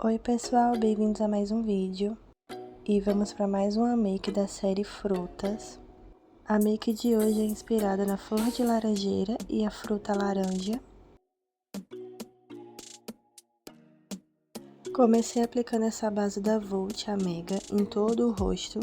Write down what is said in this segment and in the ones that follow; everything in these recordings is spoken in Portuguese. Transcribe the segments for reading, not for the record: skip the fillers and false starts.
Oi pessoal, bem-vindos a mais um vídeo e vamos para mais uma make da série Frutas. A make de hoje é inspirada na flor de laranjeira e a fruta laranja. Comecei aplicando essa base da Vult, a Mega, em todo o rosto.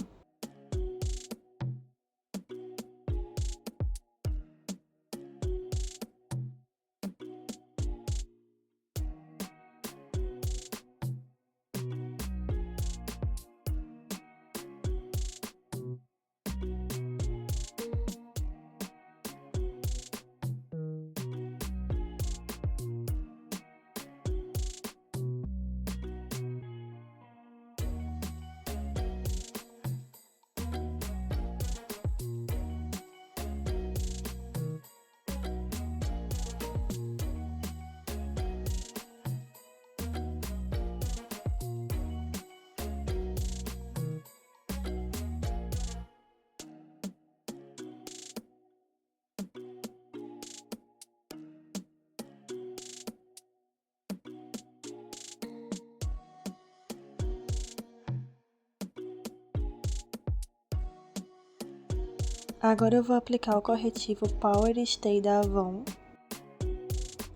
Agora eu vou aplicar o corretivo Power Stay da Avon.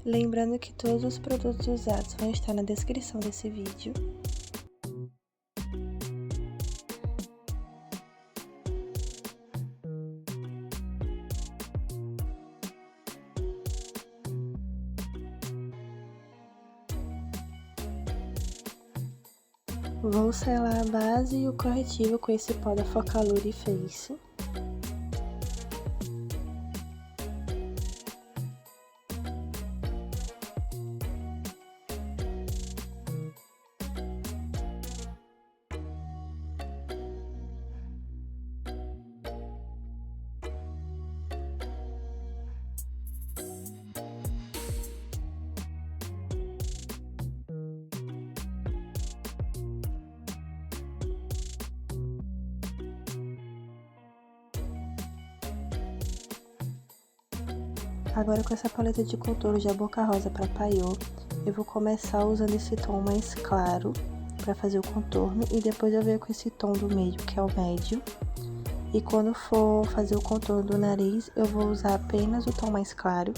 Lembrando que todos os produtos usados vão estar na descrição desse vídeo. Vou selar a base e o corretivo com esse pó da Focalure Face. Agora com essa paleta de contorno de Boca Rosa para Paiô, eu vou começar usando esse tom mais claro para fazer o contorno e depois eu venho com esse tom do meio, que é o médio. E quando for fazer o contorno do nariz, eu vou usar apenas o tom mais claro.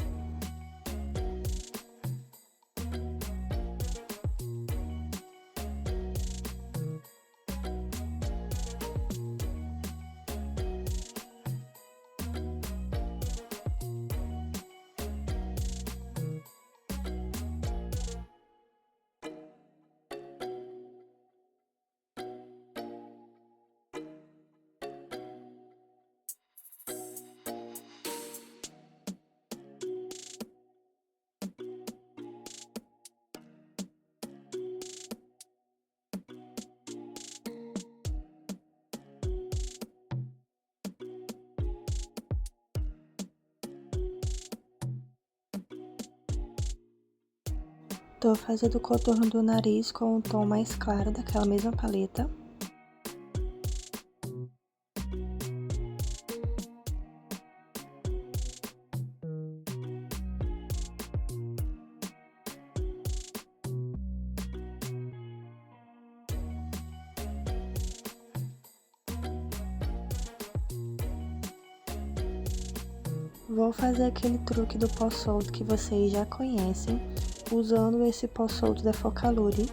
Tô fazendo o contorno do nariz com um tom mais claro daquela mesma paleta. Vou fazer aquele truque do pó solto que vocês já conhecem, usando esse pó solto da Focalure.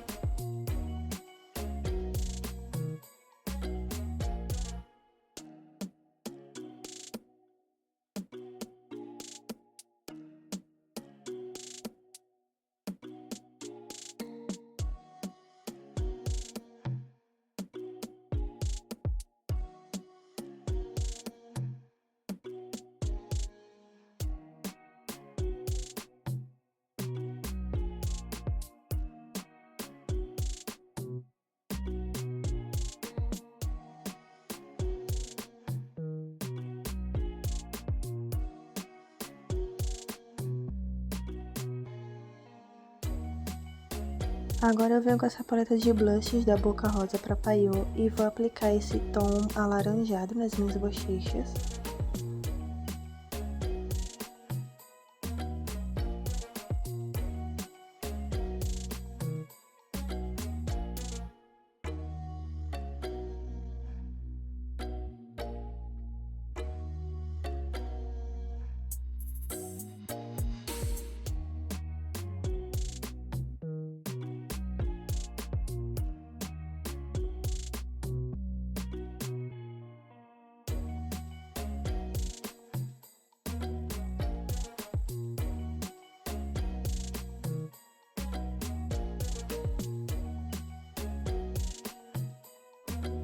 Agora eu venho com essa paleta de blushes da Boca Rosa para Paiô e vou aplicar esse tom alaranjado nas minhas bochechas.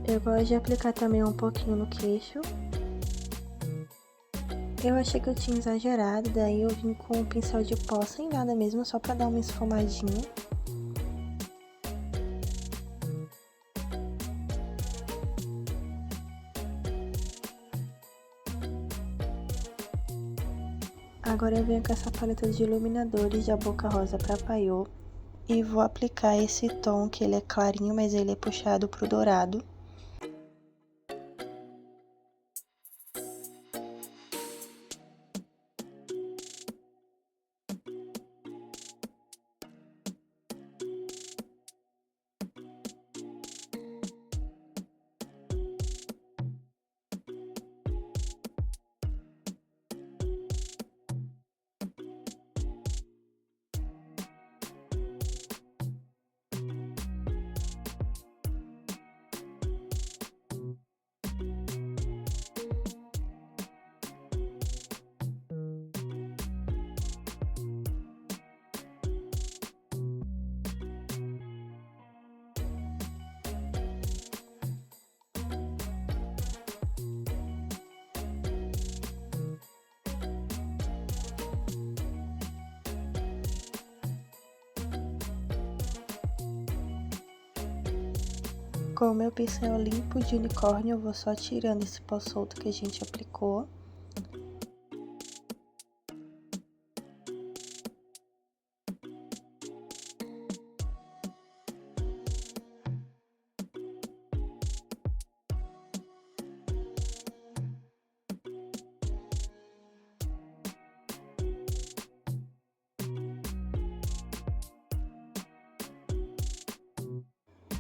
Eu gosto de aplicar também um pouquinho no queixo. Eu achei que eu tinha exagerado, daí eu vim com um pincel de pó sem nada mesmo, só pra dar uma esfumadinha. Agora eu venho com essa paleta de iluminadores da Boca Rosa pra Paiô e vou aplicar esse tom que ele é clarinho, mas ele é puxado pro dourado. Com o meu pincel limpo de unicórnio, eu vou só tirando esse pó solto que a gente aplicou.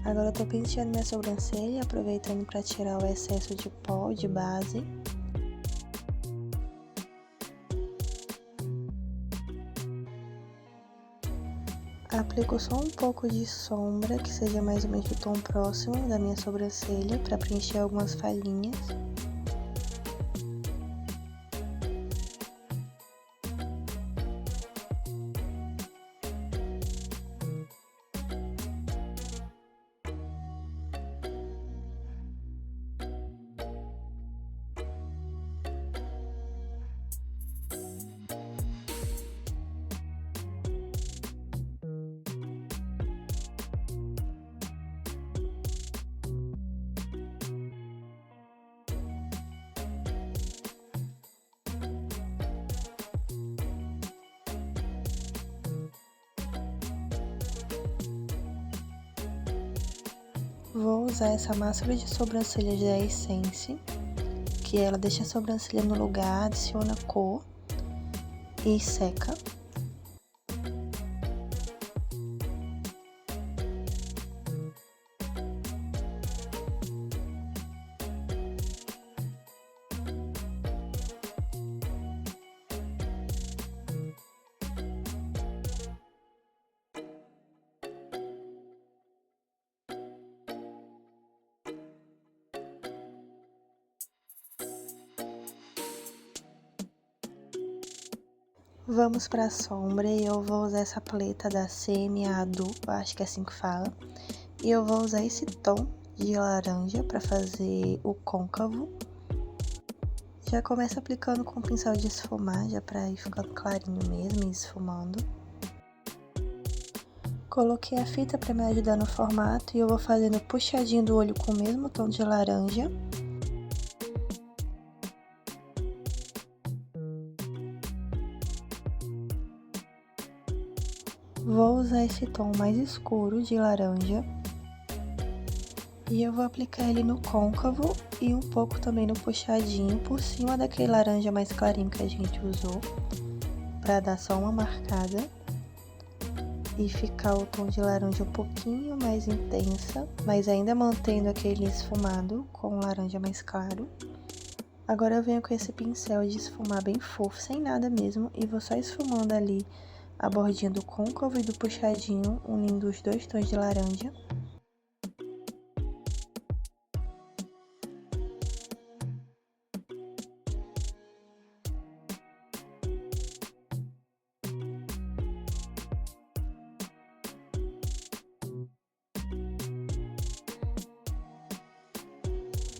Agora eu tô penteando minha sobrancelha, aproveitando pra tirar o excesso de pó de base. Aplico só um pouco de sombra, que seja mais ou menos do tom próximo da minha sobrancelha, pra preencher algumas falhinhas. Vou usar essa máscara de sobrancelha da Essence, que ela deixa a sobrancelha no lugar, adiciona cor e seca. Vamos pra sombra e eu vou usar essa paleta da CMA Dupla, acho que é assim que fala. E eu vou usar esse tom de laranja pra fazer o côncavo. Já começo aplicando com o pincel de esfumar, já pra ir ficando clarinho mesmo e esfumando. Coloquei a fita pra me ajudar no formato e eu vou fazendo puxadinho do olho com o mesmo tom de laranja. Vou usar esse tom mais escuro de laranja. E eu vou aplicar ele no côncavo e um pouco também no puxadinho, por cima daquele laranja mais clarinho que a gente usou, pra dar só uma marcada. E ficar o tom de laranja um pouquinho mais intensa, mas ainda mantendo aquele esfumado com laranja mais claro. Agora eu venho com esse pincel de esfumar bem fofo, sem nada mesmo, e vou só esfumando ali a bordinha do côncavo e do puxadinho, unindo os dois tons de laranja.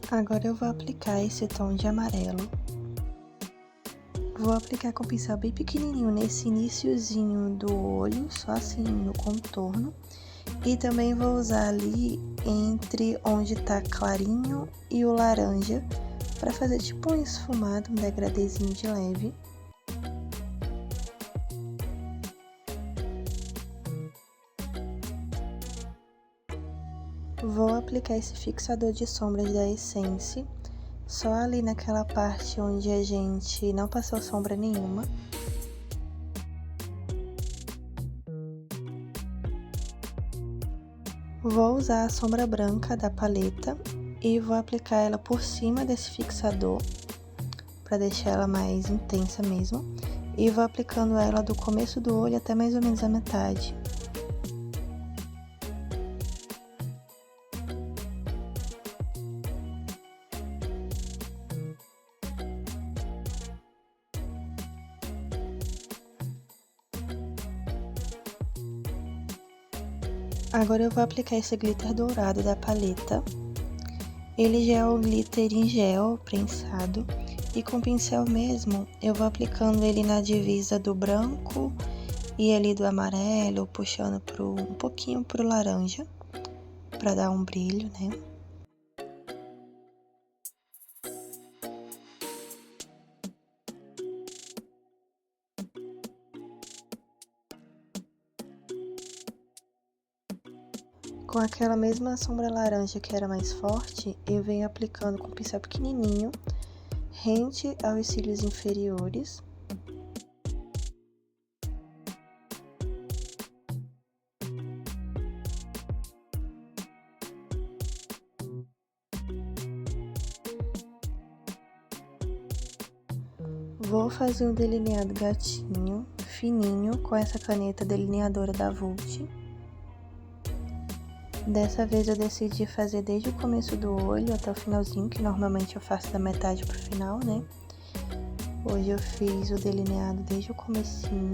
Agora eu vou aplicar esse tom de amarelo. Vou aplicar com o pincel bem pequenininho nesse iniciozinho do olho, só assim no contorno. E também vou usar ali entre onde tá clarinho e o laranja, para fazer tipo um esfumado, um degradezinho de leve. Vou aplicar esse fixador de sombras da Essence, só ali naquela parte onde a gente não passou sombra nenhuma. Vou usar a sombra branca da paleta e vou aplicar ela por cima desse fixador, para deixar ela mais intensa mesmo. E vou aplicando ela do começo do olho até mais ou menos a metade. Agora eu vou aplicar esse glitter dourado da paleta. Ele já é o glitter em gel, prensado. E com o pincel mesmo, eu vou aplicando ele na divisa do branco e ali do amarelo, puxando um pouquinho pro laranja, pra dar um brilho, né? Com aquela mesma sombra laranja que era mais forte, eu venho aplicando com o pincel pequenininho, rente aos cílios inferiores. Vou fazer um delineado gatinho, fininho, com essa caneta delineadora da Vult. Dessa vez eu decidi fazer desde o começo do olho até o finalzinho, que normalmente eu faço da metade pro final, né? Hoje eu fiz o delineado desde o comecinho.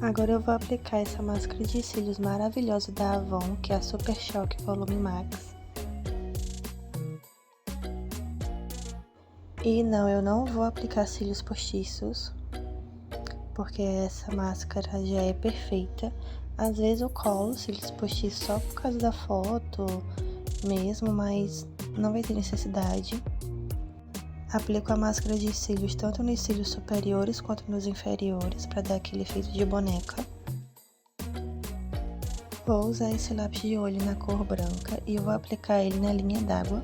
Agora eu vou aplicar essa máscara de cílios maravilhosa da Avon, que é a Super Shock Volume Max. E não, eu não vou aplicar cílios postiços, porque essa máscara já é perfeita. Às vezes eu colo cílios postiços só por causa da foto mesmo, mas não vai ter necessidade. Aplico a máscara de cílios tanto nos cílios superiores quanto nos inferiores, para dar aquele efeito de boneca. Vou usar esse lápis de olho na cor branca e vou aplicar ele na linha d'água,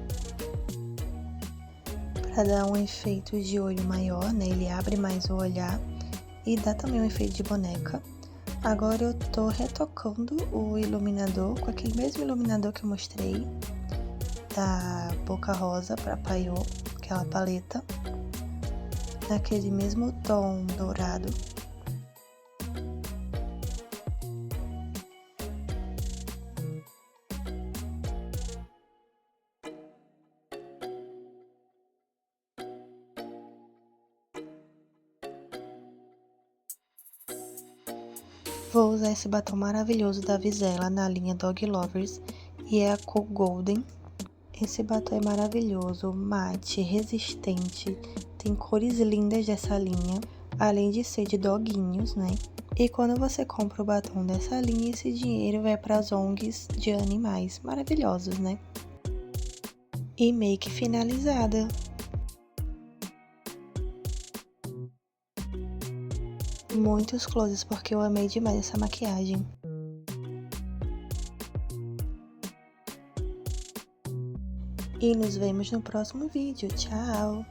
para dar um efeito de olho maior, né? Ele abre mais o olhar e dá também um efeito de boneca. Agora eu tô retocando o iluminador com aquele mesmo iluminador que eu mostrei, da Boca Rosa para Paiô, aquela paleta, naquele mesmo tom dourado. Vou usar esse batom maravilhoso da Vizela na linha Dog Lovers e é a cor Golden. Esse batom é maravilhoso, mate, resistente, tem cores lindas dessa linha, além de ser de doguinhos, né? E quando você compra o batom dessa linha, esse dinheiro vai para as ONGs de animais maravilhosos, né? E make finalizada! muitos closes porque eu amei demais essa maquiagem. E nos vemos no próximo vídeo. Tchau!